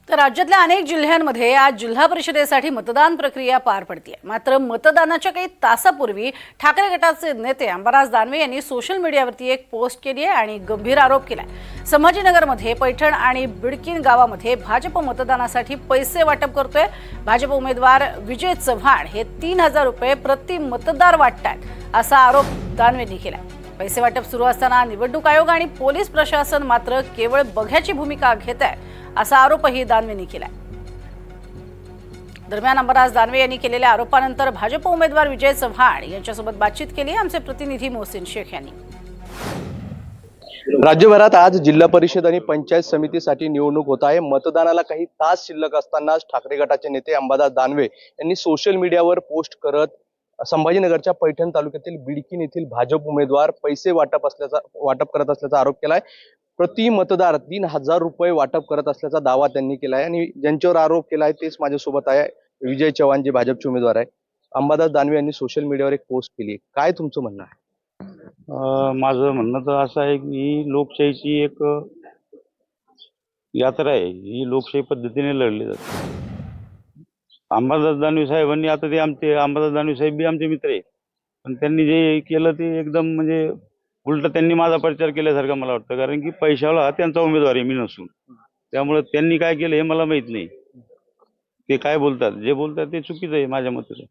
तर राज्यातल्या अनेक जिल्ह्यांमध्ये आज जिल्हा परिषदेसाठी मतदान प्रक्रिया पार पडते। मात्र मतदानाच्या काही तासापूर्वी ठाकरे गटाचे नेते अंबादास दानवे यांनी सोशल मीडियावरती एक पोस्ट केली आहे आणि गंभीर आरोप केलाय। संभाजीनगरमध्ये पैठण आणि बिडकीन गावामध्ये भाजप मतदानासाठी पैसे वाटप करतोय। भाजप उमेदवार विजय चव्हाण हे 3000 रुपये प्रति मतदार वाटतात असा आरोप दानवेंनी केलाय। पैसे वाटप सुरू असताना निवडणूक आयोग आणि पोलीस प्रशासन मात्र केवळ बघ्याची भूमिका घेत आहे असा आरोपही दानवेंनी केलाय। दरम्यान अंबादास दानवे यांनी केलेल्या आरोपानंतर भाजप उमेदवार विजय चव्हाण यांच्यासोबत बातचीत केली। आमचे प्रतिनिधी मोहसिन शेख यांनी राज्यभरात आज जिल्हा परिषद आणि पंचायत समितीसाठी निवडणूक होत आहे। मतदानाला काही तास शिल्लक असतानाच ठाकरे गटाचे नेते अंबादास दानवे यांनी सोशल मीडियावर पोस्ट करत संभाजीनगरच्या पैठण तालुक्यातील बिडकीन येथील भाजप उमेदवार पैसे वाटप करत असल्याचा आरोप केलाय। प्रति मतदार 3000 रुपये वाटप करत असल्याचा दावा त्यांनी केलाय आणि ज्यांच्यावर आरोप केलाय तेच माझ्यासोबत आहे विजय चव्हाण जे भाजपचे उमेदवार आहे। अंबादास दानवे यांनी सोशल मीडियावर एक पोस्ट केली, काय तुमचं म्हणणं आहे? माझं म्हणणं तर असं आहे की ही लोकशाहीची एक यात्रा आहे, ही लोकशाही पद्धतीने लढली जाते। अंबादास दानवे साहेबांनी आता ते आमचे अंबादास दानवे साहेब बी आमचे मित्र आहे, पण त्यांनी जे केलं ते एकदम म्हणजे उलट त्यांनी माझा प्रचार केल्यासारखं मला वाटतं, कारण की पैशावाला हा त्यांचा उमेदवार आहे मी नसून। त्यामुळे त्यांनी काय केलं हे मला माहित नाही। ते काय बोलतात, जे बोलतात ते चुकीचं आहे माझ्या मते।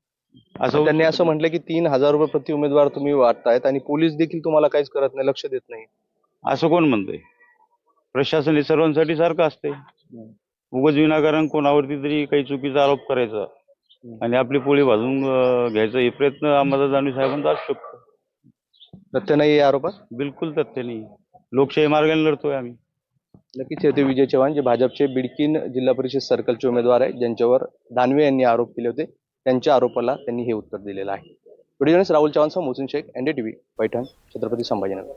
असं त्यांनी असं म्हटलं की 3000 रुपये प्रति उमेदवार तुम्ही वाटतायत आणि पोलीस देखील तुम्हाला काहीच करत नाही, लक्ष देत नाही। असं कोण म्हणतंय? प्रशासन हे सर्वांसाठी सारखं असते। उगाच विनाकारण कोणावरती तरी काही चुकीचा आरोप करायचा आणि आपली पोळी भाजून घ्यायचा हे प्रयत्न अंबादास दानवे साहेबांचा असू शकतो। तथ्य नाही या आरोपात? बिलकुल तथ्य नाही। लोकशाही मार्गाने लढतोय आम्ही। नक्कीच येते विजय चव्हाण जे भाजपचे बिडकीन जिल्हा परिषद सर्कलचे उमेदवार आहे, ज्यांच्यावर दानवे यांनी आरोप केले होते, त्यांच्या आरोपाला त्यांनी हे उत्तर दिलेलं आहे। व्हिडिओ जर्नलिस्ट राहुल चव्हाणसह मोहसिन शेख, NDTV, पैठण, छत्रपती संभाजीनगर।